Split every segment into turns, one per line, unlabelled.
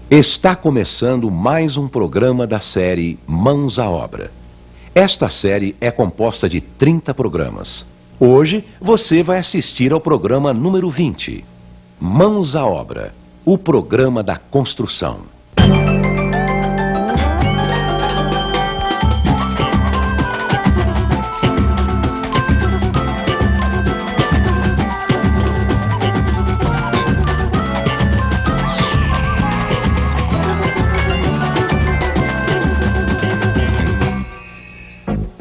Está começando mais um programa da série Mãos à Obra. Esta série é composta de 30 programas. Hoje você vai assistir ao programa número 20, Mãos à Obra, o programa da construção.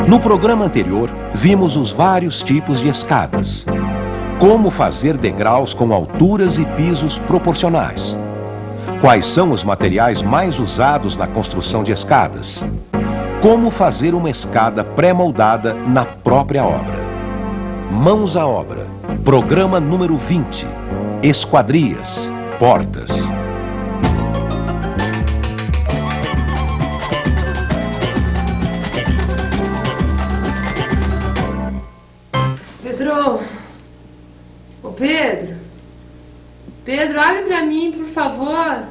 No programa anterior, vimos os vários tipos de escadas. Como fazer degraus com alturas e pisos proporcionais. Quais são os materiais mais usados na construção de escadas? Como fazer uma escada pré-moldada na própria obra. Mãos à Obra, programa número 20, Esquadrias, portas.
Ô Pedro, Pedro, abre pra mim, por favor.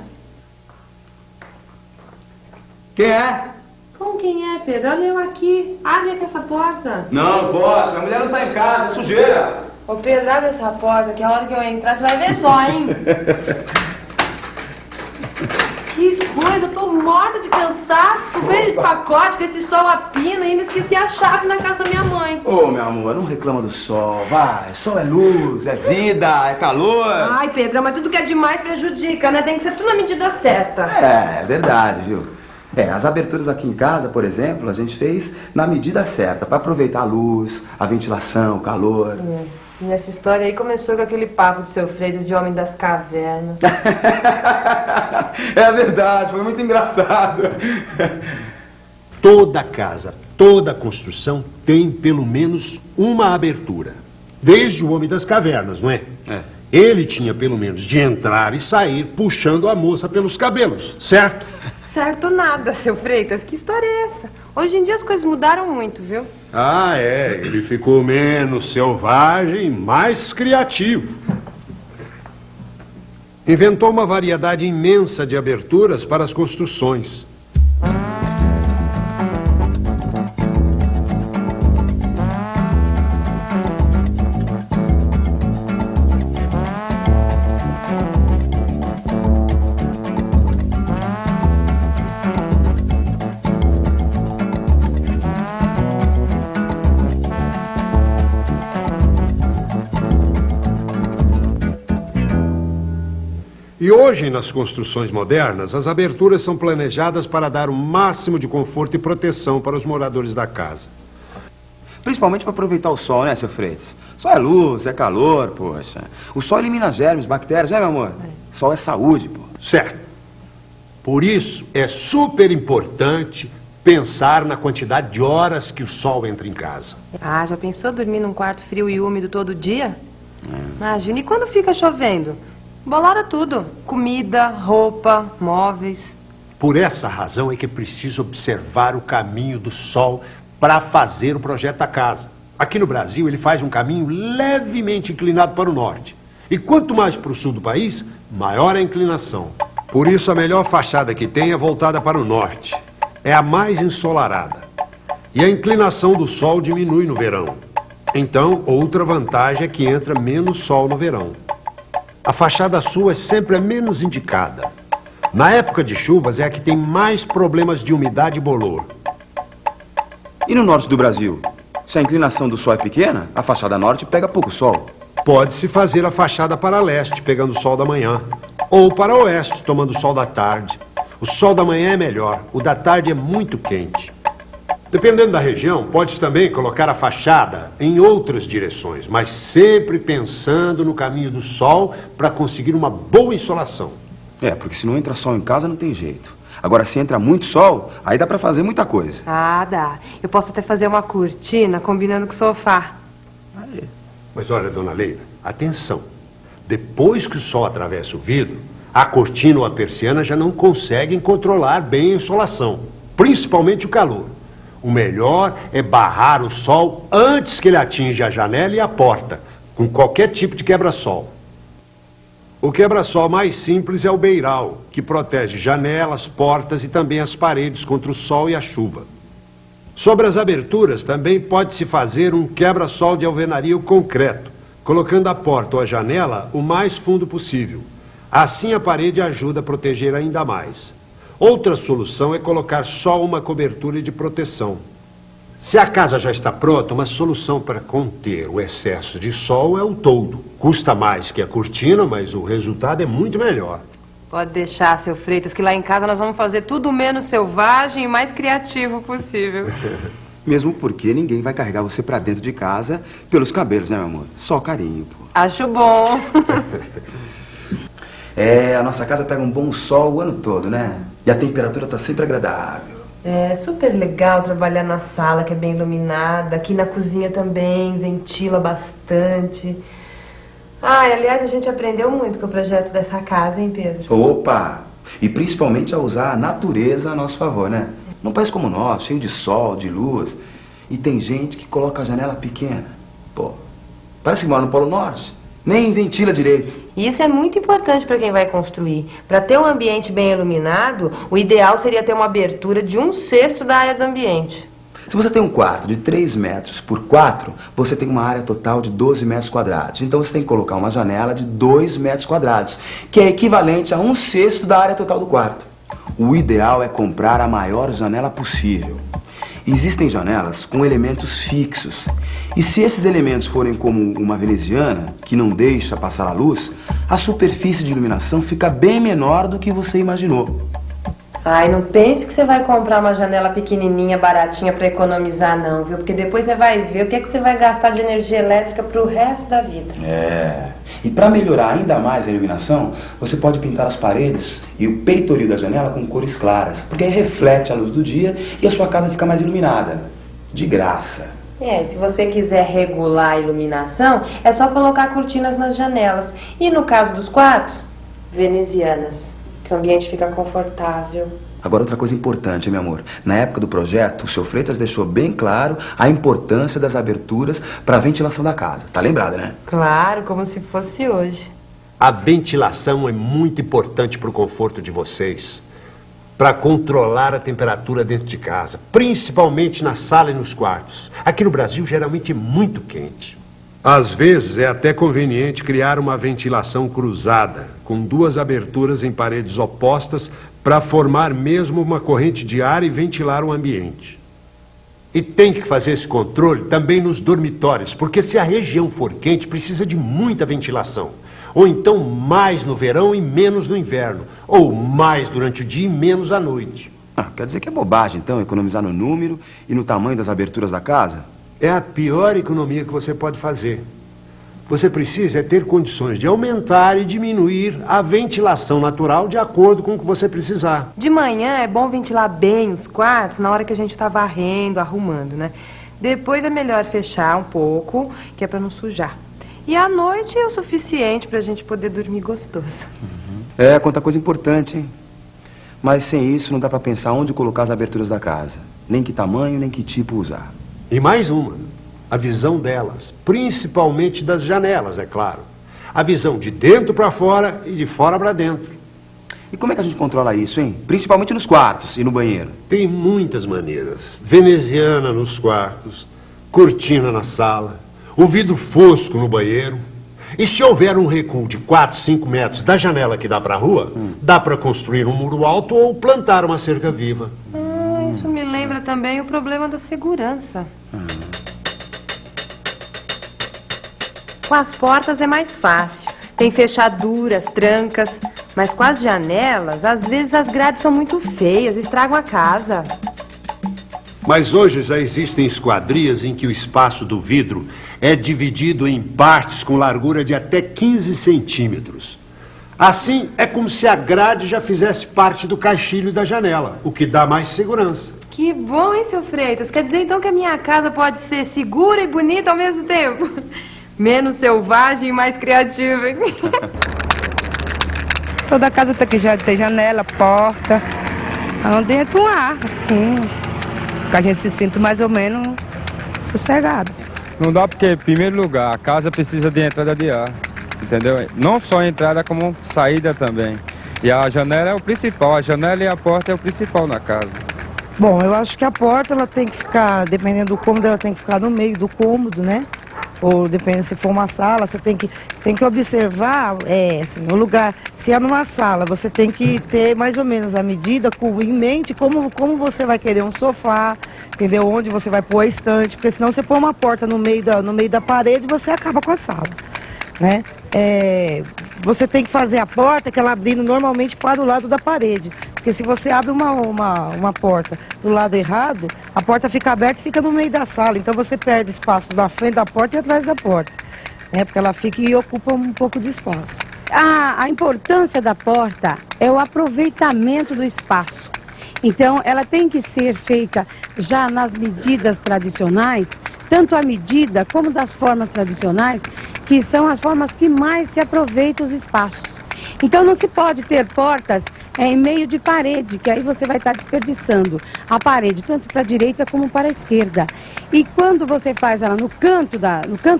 Quem é?
Como quem é, Pedro? Olha eu aqui. Abre aqui essa porta.
Não posso, a mulher não tá em casa, é sujeira.
Ô Pedro, abre essa porta, que a hora que eu entrar, você vai ver só, hein? Que coisa, eu tô morta de cansaço, com esse pacote, com esse sol a pino, ainda esqueci a chave na casa da minha mãe.
Ô, meu amor, não reclama do sol, vai. Sol é luz, é vida, é calor.
Ai, Pedro, mas tudo que é demais prejudica, né? Tem que ser tudo na medida certa.
É verdade, viu? As aberturas aqui em casa, por exemplo, a gente fez na medida certa, pra aproveitar a luz, a ventilação, o calor.
E essa história aí começou com aquele papo do seu Freitas de homem das cavernas.
É verdade, foi muito engraçado.
Toda casa, toda construção tem pelo menos uma abertura. Desde o homem das cavernas, não é? Ele tinha pelo menos de entrar e sair puxando a moça pelos cabelos, certo?
Certo nada, seu Freitas. Que história é essa? Hoje em dia as coisas mudaram muito, viu?
Ah, é. Ele ficou menos selvagem, mais criativo. Inventou uma variedade imensa de aberturas para as construções. E hoje, nas construções modernas, as aberturas são planejadas para dar o máximo de conforto e proteção para os moradores da casa.
Principalmente para aproveitar o sol, né, seu Freitas? Sol é luz, é calor, poxa. O sol elimina germes, bactérias, né, meu amor? Sol é saúde, pô.
Certo. Por isso, é super importante pensar na quantidade de horas que o sol entra em casa.
Ah, já pensou dormir num quarto frio e úmido todo dia? Imagina, e quando fica chovendo? Bolora tudo. Comida, roupa, móveis.
Por essa razão é que é preciso observar o caminho do sol para fazer o projeto da casa. Aqui no Brasil, ele faz um caminho levemente inclinado para o norte. E quanto mais para o sul do país, maior a inclinação. Por isso, a melhor fachada que tem é voltada para o norte. É a mais ensolarada. E a inclinação do sol diminui no verão. Então, outra vantagem é que entra menos sol no verão. A fachada sul é sempre a menos indicada. Na época de chuvas é a que tem mais problemas de umidade e bolor.
E no norte do Brasil? Se a inclinação do sol é pequena, a fachada norte pega pouco sol.
Pode-se fazer a fachada para leste, pegando o sol da manhã. Ou para oeste, tomando o sol da tarde. O sol da manhã é melhor, o da tarde é muito quente. Dependendo da região, pode também colocar a fachada em outras direções, mas sempre pensando no caminho do sol para conseguir uma boa insolação.
Porque se não entra sol em casa não tem jeito. Agora, se entra muito sol, aí dá para fazer muita coisa.
Ah, dá. Eu posso até fazer uma cortina combinando com o sofá.
Mas olha, dona Leila, atenção. Depois que o sol atravessa o vidro, a cortina ou a persiana já não conseguem controlar bem a insolação, principalmente o calor. O melhor é barrar o sol antes que ele atinja a janela e a porta, com qualquer tipo de quebra-sol. O quebra-sol mais simples é o beiral, que protege janelas, portas e também as paredes contra o sol e a chuva. Sobre as aberturas, também pode-se fazer um quebra-sol de alvenaria concreto, colocando a porta ou a janela o mais fundo possível. Assim a parede ajuda a proteger ainda mais. Outra solução é colocar só uma cobertura de proteção. Se a casa já está pronta, uma solução para conter o excesso de sol é o toldo. Custa mais que a cortina, mas o resultado é muito melhor.
Pode deixar, seu Freitas, que lá em casa nós vamos fazer tudo menos selvagem e mais criativo possível.
Mesmo porque ninguém vai carregar você pra dentro de casa pelos cabelos, né, meu amor? Só carinho, pô.
Acho bom.
É, a nossa casa pega um bom sol o ano todo, né? E a temperatura tá sempre agradável.
É super legal trabalhar na sala, que é bem iluminada. Aqui na cozinha também, ventila bastante. Ah, aliás, a gente aprendeu muito com o projeto dessa casa, hein, Pedro?
Opa! E principalmente a usar a natureza a nosso favor, né? Num país como o nosso, cheio de sol, de luas. E tem gente que coloca a janela pequena. Pô, parece que mora no Polo Norte. Nem ventila direito.
E isso é muito importante para quem vai construir. Para ter um ambiente bem iluminado, o ideal seria ter uma abertura de 1/6 da área do ambiente.
Se você tem um quarto de 3 metros por 4, você tem uma área total de 12 metros quadrados. Então você tem que colocar uma janela de 2 metros quadrados, que é equivalente a 1/6 da área total do quarto. O ideal é comprar a maior janela possível. Existem janelas com elementos fixos. E se esses elementos forem como uma veneziana, que não deixa passar a luz, a superfície de iluminação fica bem menor do que você imaginou.
Ai, não pense que você vai comprar uma janela pequenininha, baratinha para economizar não, viu? Porque depois você vai ver o que é que você vai gastar de energia elétrica pro resto da vida.
É. E para melhorar ainda mais a iluminação, você pode pintar as paredes e o peitoril da janela com cores claras, porque aí reflete a luz do dia e a sua casa fica mais iluminada. De graça.
É, se você quiser regular a iluminação, é só colocar cortinas nas janelas. E no caso dos quartos, venezianas. Que o ambiente fica confortável.
Agora outra coisa importante, meu amor. Na época do projeto, o seu Freitas deixou bem claro a importância das aberturas para a ventilação da casa. Tá lembrada, né?
Claro, como se fosse hoje.
A ventilação é muito importante para o conforto de vocês, para controlar a temperatura dentro de casa, principalmente na sala e nos quartos. Aqui no Brasil, geralmente é muito quente. Às vezes é até conveniente criar uma ventilação cruzada, com 2 aberturas em paredes opostas para formar mesmo uma corrente de ar e ventilar o ambiente. E tem que fazer esse controle também nos dormitórios, porque se a região for quente, precisa de muita ventilação. Ou então mais no verão e menos no inverno. Ou mais durante o dia e menos à noite.
Ah, quer dizer que é bobagem, então, economizar no número e no tamanho das aberturas da casa?
É a pior economia que você pode fazer. Você precisa ter condições de aumentar e diminuir a ventilação natural de acordo com o que você precisar.
De manhã é bom ventilar bem os quartos na hora que a gente tá varrendo, arrumando, né? Depois é melhor fechar um pouco, que é pra não sujar. E à noite é o suficiente pra gente poder dormir gostoso.
É, quanta coisa importante, hein? Mas sem isso não dá pra pensar onde colocar as aberturas da casa. Nem que tamanho, nem que tipo usar.
E mais uma, a visão delas, principalmente das janelas, é claro. A visão de dentro para fora e de fora para dentro.
E como é que a gente controla isso, hein? Principalmente nos quartos e no banheiro.
Tem muitas maneiras. Veneziana nos quartos, cortina na sala, o vidro fosco no banheiro. E se houver um recuo de 4, 5 metros da janela que dá para a rua, dá para construir um muro alto ou plantar uma cerca viva.
Isso me lembra também o problema da segurança. Com as portas é mais fácil. Tem fechaduras, trancas. Mas com as janelas, às vezes as grades são muito feias, estragam a casa.
Mas hoje já existem esquadrias em que o espaço do vidro é dividido em partes com largura de até 15 centímetros. Assim, é como se a grade já fizesse parte do caixilho da janela, o que dá mais segurança.
Que bom, hein, seu Freitas? Quer dizer, então, que a minha casa pode ser segura e bonita ao mesmo tempo? Menos selvagem e mais criativa, hein?
Toda casa tem que ter janela, porta, onde entra um ar, assim, que a gente se sinta mais ou menos sossegado.
Não dá porque, em primeiro lugar, a casa precisa de entrada de ar. entendeu? Não só a entrada como saída também. E a janela é o principal, a janela e a porta é o principal na casa.
Bom, eu acho que a porta ela tem que ficar, dependendo do cômodo, ela tem que ficar no meio do cômodo, né? Ou dependendo se for uma sala, você tem que observar assim, o lugar. Se é numa sala, você tem que ter mais ou menos a medida em mente como você vai querer um sofá, entendeu? Onde você vai pôr a estante, porque senão você põe uma porta no meio da parede, você acaba com a sala, né? Você tem que fazer a porta que ela abrindo normalmente para o lado da parede. Porque se você abre uma porta do lado errado, a porta fica aberta e fica no meio da sala. Então você perde espaço na frente da porta e atrás da porta, né? Porque ela fica e ocupa um pouco de espaço.
A importância da porta é o aproveitamento do espaço. Então, ela tem que ser feita já nas medidas tradicionais, tanto a medida como das formas tradicionais, que são as formas que mais se aproveitam os espaços. Então, não se pode ter portas em meio de parede, que aí você vai estar desperdiçando a parede, tanto para a direita como para a esquerda. E quando você faz ela no canto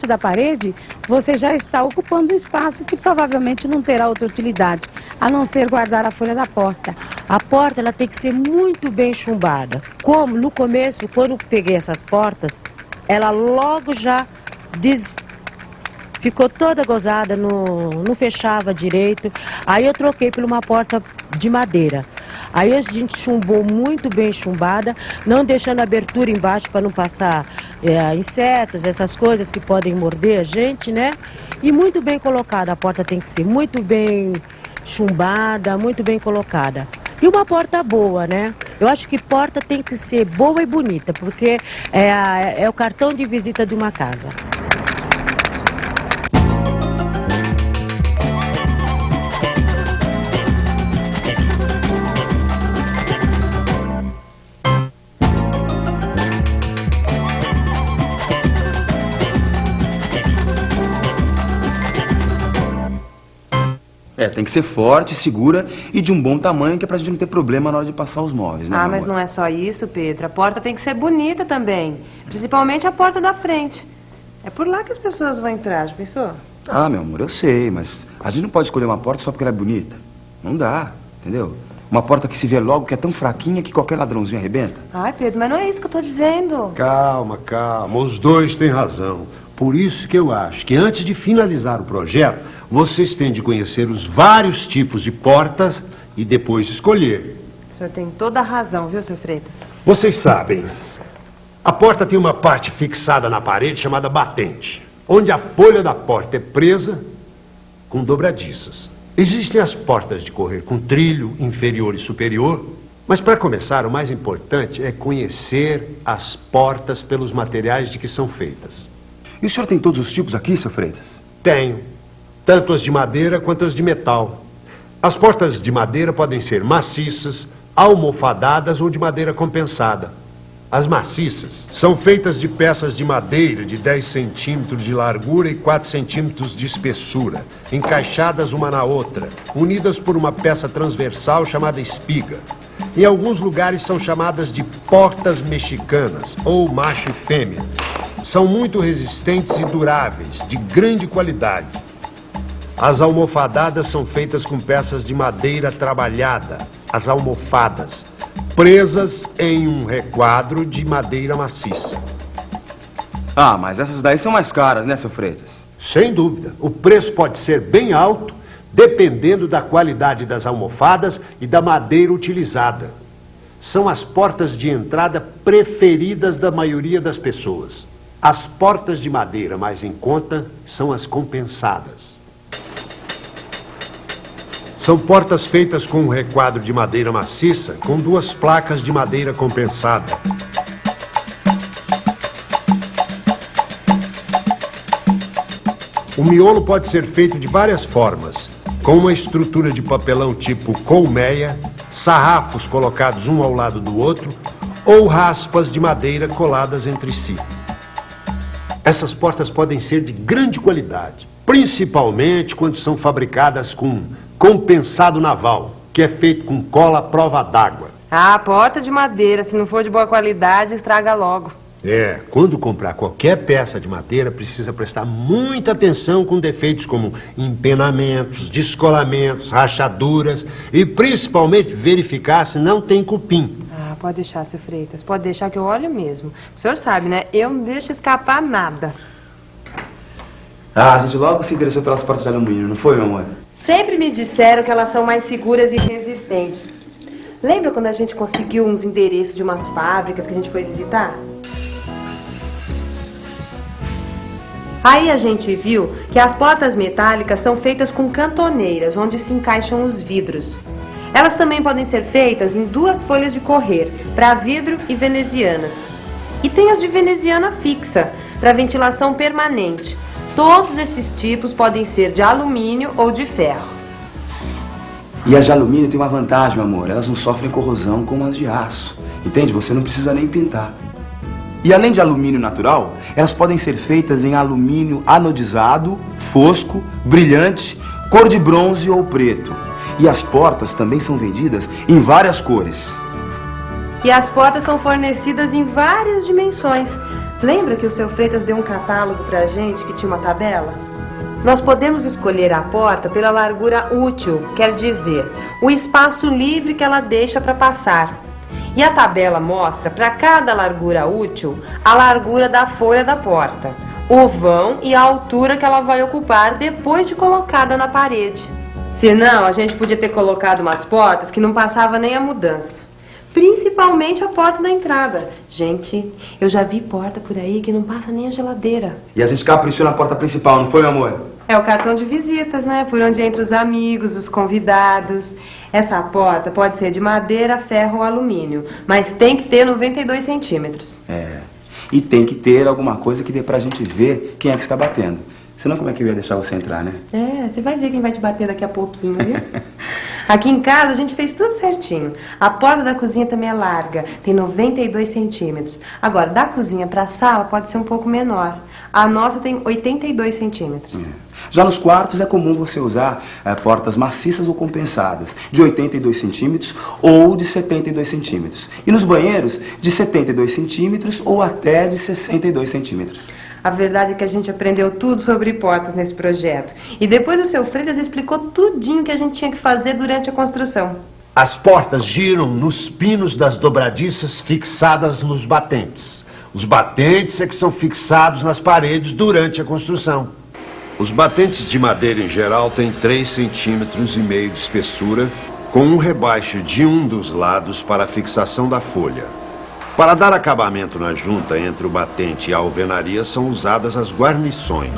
da parede, você já está ocupando um espaço que provavelmente não terá outra utilidade, a não ser guardar a folha da porta.
A porta ela tem que ser muito bem chumbada. Como no começo, quando eu peguei essas portas, ela logo já ficou toda gozada, não fechava direito. Aí eu troquei por uma porta de madeira. Aí a gente chumbou muito bem chumbada, não deixando abertura embaixo para não passar insetos, essas coisas que podem morder a gente, né? E muito bem colocada, a porta tem que ser muito bem chumbada, muito bem colocada. E uma porta boa, né? Eu acho que porta tem que ser boa e bonita, porque é o cartão de visita de uma casa.
Tem que ser forte, segura e de um bom tamanho, que é pra gente não ter problema na hora de passar os móveis, né?
Mas não é só isso, Pedro. A porta tem que ser bonita também. Principalmente a porta da frente. É por lá que as pessoas vão entrar, já pensou?
Meu amor, eu sei, mas a gente não pode escolher uma porta só porque ela é bonita. Não dá, entendeu? Uma porta que se vê logo, que é tão fraquinha que qualquer ladrãozinho arrebenta.
Pedro, mas não é isso que eu tô dizendo.
Calma, calma. Os dois têm razão. Por isso que eu acho que antes de finalizar o projeto, vocês têm de conhecer os vários tipos de portas e depois escolher.
O senhor tem toda a razão, viu, seu Freitas?
Vocês sabem, a porta tem uma parte fixada na parede chamada batente, onde a folha da porta é presa com dobradiças. Existem as portas de correr com trilho inferior e superior, mas para começar, o mais importante é conhecer as portas pelos materiais de que são feitas.
E o senhor tem todos os tipos aqui, seu Freitas?
Tenho. Tanto as de madeira quanto as de metal. As portas de madeira podem ser maciças, almofadadas ou de madeira compensada. As maciças são feitas de peças de madeira de 10 centímetros de largura e 4 centímetros de espessura, encaixadas uma na outra, unidas por uma peça transversal chamada espiga. Em alguns lugares são chamadas de portas mexicanas, ou macho e fêmea. São muito resistentes e duráveis, de grande qualidade. As almofadadas são feitas com peças de madeira trabalhada, as almofadas, presas em um requadro de madeira maciça.
Mas essas daí são mais caras, né, seu Freitas?
Sem dúvida. O preço pode ser bem alto, dependendo da qualidade das almofadas e da madeira utilizada. São as portas de entrada preferidas da maioria das pessoas. As portas de madeira mais em conta são as compensadas. São portas feitas com um requadro de madeira maciça com 2 placas de madeira compensada. O miolo pode ser feito de várias formas, com uma estrutura de papelão tipo colmeia, sarrafos colocados um ao lado do outro ou raspas de madeira coladas entre si. Essas portas podem ser de grande qualidade, principalmente quando são fabricadas com compensado naval, que é feito com cola à prova d'água.
Porta de madeira, se não for de boa qualidade, estraga logo.
Quando comprar qualquer peça de madeira, precisa prestar muita atenção com defeitos como empenamentos, descolamentos, rachaduras e principalmente verificar se não tem cupim.
Ah, pode deixar, seu Freitas, pode deixar que eu olho mesmo. O senhor sabe, né? Eu não deixo escapar nada.
Ah, a gente logo se interessou pelas portas de alumínio, não foi, meu amor?
Sempre me disseram que elas são mais seguras e resistentes. Lembra quando a gente conseguiu uns endereços de umas fábricas que a gente foi visitar? Aí a gente viu que as portas metálicas são feitas com cantoneiras, onde se encaixam os vidros. Elas também podem ser feitas em 2 folhas de correr, para vidro e venezianas. E tem as de veneziana fixa, para ventilação permanente. Todos esses tipos podem ser de alumínio ou de ferro.
E as de alumínio tem uma vantagem, meu amor. Elas não sofrem corrosão como as de aço. Entende? Você não precisa nem pintar. E além de alumínio natural, elas podem ser feitas em alumínio anodizado, fosco, brilhante, cor de bronze ou preto. E as portas também são vendidas em várias cores.
E as portas são fornecidas em várias dimensões. Lembra que o seu Freitas deu um catálogo pra gente que tinha uma tabela? Nós podemos escolher a porta pela largura útil, quer dizer, o espaço livre que ela deixa para passar. E a tabela mostra para cada largura útil a largura da folha da porta, o vão e a altura que ela vai ocupar depois de colocada na parede. Senão, a gente podia ter colocado umas portas que não passava nem a mudança. Principalmente a porta da entrada. Gente, eu já vi porta por aí que não passa nem a geladeira.
E a gente caprichou na porta principal, não foi, meu amor?
É o cartão de visitas, né? Por onde entram os amigos, os convidados. Essa porta pode ser de madeira, ferro ou alumínio, mas tem que ter 92 centímetros.
E tem que ter alguma coisa que dê pra gente ver quem é que está batendo. Senão como é que eu ia deixar você entrar, né?
Você vai ver quem vai te bater daqui a pouquinho, viu? Aqui em casa a gente fez tudo certinho. A porta da cozinha também é larga, tem 92 centímetros. Agora, da cozinha pra sala pode ser um pouco menor. A nossa tem 82 centímetros.
Já nos quartos é comum você usar portas maciças ou compensadas, de 82 centímetros ou de 72 centímetros. E nos banheiros, de 72 centímetros ou até de 62 centímetros.
A verdade é que a gente aprendeu tudo sobre portas nesse projeto. E depois o seu Freitas explicou tudinho que a gente tinha que fazer durante a construção.
As portas giram nos pinos das dobradiças fixadas nos batentes. Os batentes é que são fixados nas paredes durante a construção. Os batentes de madeira em geral têm 3,5 centímetros de espessura, com um rebaixo de um dos lados para a fixação da folha. Para dar acabamento na junta entre o batente e a alvenaria são usadas as guarnições.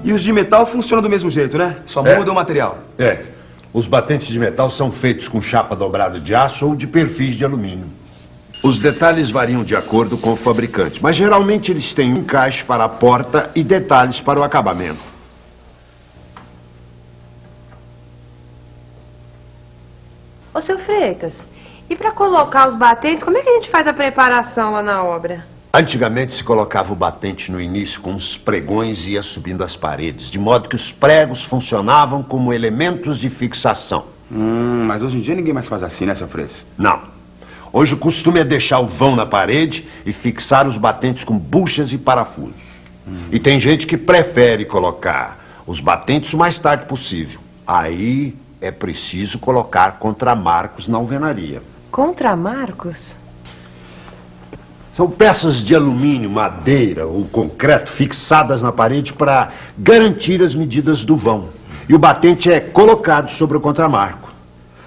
E os de metal funcionam do mesmo jeito, né? Só muda o material.
Os batentes de metal são feitos com chapa dobrada de aço ou de perfis de alumínio. Os detalhes variam de acordo com o fabricante, mas geralmente eles têm um encaixe para a porta e detalhes para o acabamento.
Ô, seu Freitas, e para colocar os batentes, como é que a gente faz a preparação lá na obra?
Antigamente se colocava o batente no início com os pregões e ia subindo as paredes, de modo que os pregos funcionavam como elementos de fixação.
Mas hoje em dia ninguém mais faz assim, né, seu Freitas?
Não. Hoje o costume é deixar o vão na parede e fixar os batentes com buchas e parafusos. E tem gente que prefere colocar os batentes o mais tarde possível. Aí é preciso colocar contramarcos na alvenaria.
Contramarcos?
São peças de alumínio, madeira ou concreto fixadas na parede para garantir as medidas do vão. E o batente é colocado sobre o contramarco.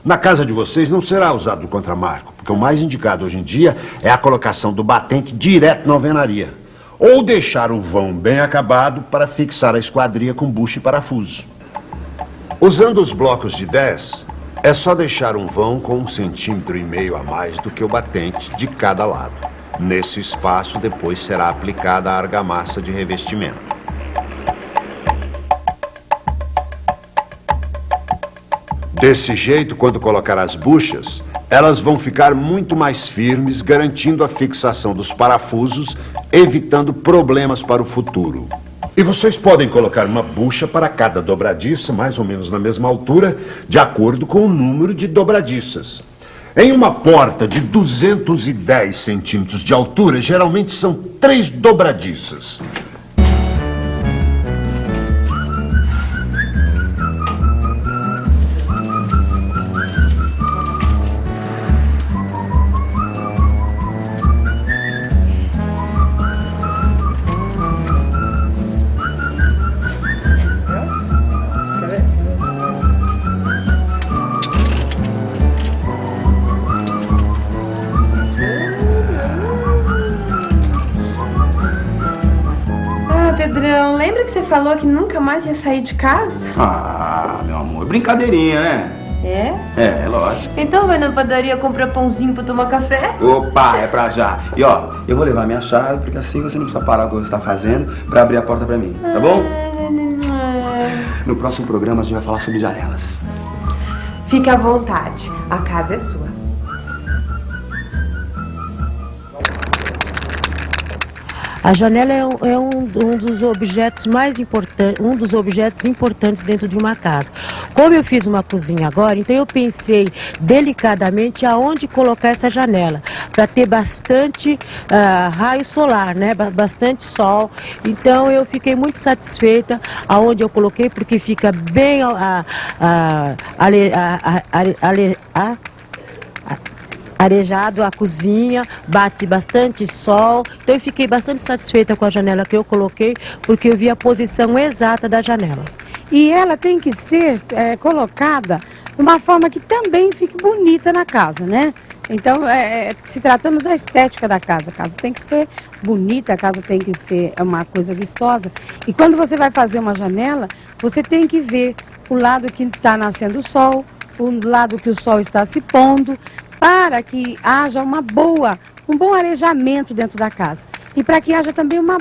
Na casa de vocês não será usado o contramarco, porque o mais indicado hoje em dia é a colocação do batente direto na alvenaria. Ou deixar o vão bem acabado para fixar a esquadria com bucha e parafuso. Usando os blocos de 10, É só deixar um vão com 1,5 centímetro a mais do que o batente de cada lado. Nesse espaço, depois será aplicada a argamassa de revestimento. Desse jeito, quando colocar as buchas, elas vão ficar muito mais firmes, garantindo a fixação dos parafusos, evitando problemas para o futuro. E vocês podem colocar uma bucha para cada dobradiça, mais ou menos na mesma altura, de acordo com o número de dobradiças. Em uma porta de 210 centímetros de altura, geralmente são 3 dobradiças.
Pedrão, lembra que você falou que nunca mais ia sair de casa?
Ah, meu amor, brincadeirinha, né?
É?
É, lógico.
Então vai na padaria comprar pãozinho pra tomar café?
Opa, é pra já. E ó, eu vou levar minha chave, porque assim você não precisa parar o que você tá fazendo pra abrir a porta pra mim, tá bom? No próximo programa a gente vai falar sobre janelas.
Fique à vontade, a casa é sua.
A janela é um dos objetos mais importantes, um dos objetos importantes dentro de uma casa. Como eu fiz uma cozinha agora, então eu pensei delicadamente aonde colocar essa janela, para ter bastante raio solar, né? Bastante sol. Então eu fiquei muito satisfeita aonde eu coloquei, porque fica bem arejado a cozinha, bate bastante sol, então eu fiquei bastante satisfeita com a janela que eu coloquei, porque eu vi a posição exata da janela.
E ela tem que ser colocada de uma forma que também fique bonita na casa, né? Então, se tratando da estética da casa, a casa tem que ser bonita, a casa tem que ser uma coisa vistosa. E quando você vai fazer uma janela, você tem que ver o lado que está nascendo o sol, o lado que o sol está se pondo, para que haja um bom arejamento dentro da casa. E para que haja também uma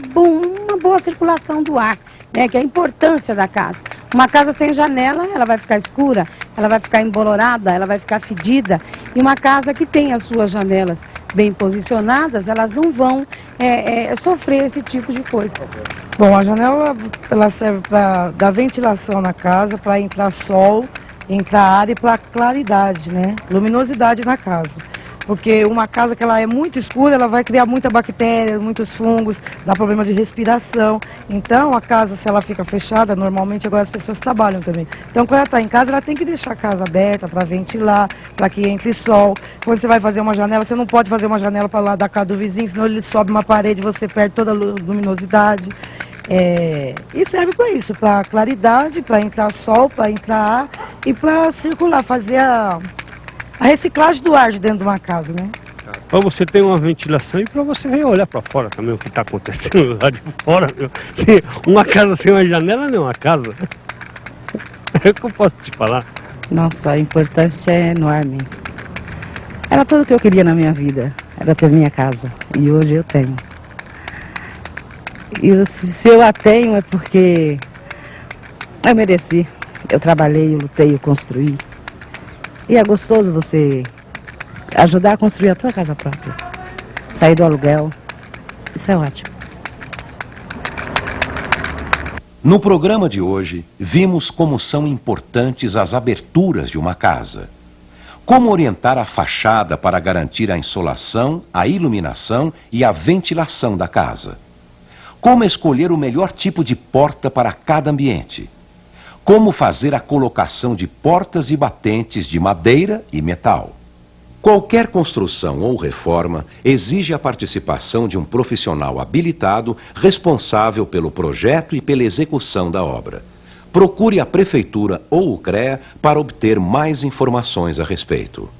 boa circulação do ar, né, que é a importância da casa. Uma casa sem janela, ela vai ficar escura, ela vai ficar embolorada, ela vai ficar fedida. E uma casa que tem as suas janelas bem posicionadas, elas não vão sofrer esse tipo de coisa.
Bom, a janela ela serve para dar ventilação na casa, para entrar sol, entrar ar e para claridade, né? Luminosidade na casa. Porque uma casa que ela é muito escura, ela vai criar muita bactéria, muitos fungos, dá problema de respiração. Então, a casa, se ela fica fechada, normalmente agora as pessoas trabalham também. Então, quando ela está em casa, ela tem que deixar a casa aberta para ventilar, para que entre sol. Quando você vai fazer uma janela, você não pode fazer uma janela para lá da casa do vizinho, senão ele sobe uma parede e você perde toda a luminosidade. E serve para isso, para claridade, para entrar sol, para entrar ar e para circular, fazer a reciclagem do ar de dentro de uma casa, né?
Para você ter uma ventilação e para você vir olhar para fora também o que está acontecendo lá de fora, meu. Uma casa sem uma janela não é uma casa. É o que eu posso te falar.
Nossa, a importância é enorme. Era tudo o que eu queria na minha vida, era ter minha casa. E hoje eu tenho. E se eu a tenho é porque eu mereci. Eu trabalhei, eu lutei, eu construí. E é gostoso você ajudar a construir a tua casa própria. Sair do aluguel. Isso é ótimo.
No programa de hoje, vimos como são importantes as aberturas de uma casa. Como orientar a fachada para garantir a insolação, a iluminação e a ventilação da casa. Como escolher o melhor tipo de porta para cada ambiente. Como fazer a colocação de portas e batentes de madeira e metal. Qualquer construção ou reforma exige a participação de um profissional habilitado responsável pelo projeto e pela execução da obra. Procure a Prefeitura ou o CREA para obter mais informações a respeito.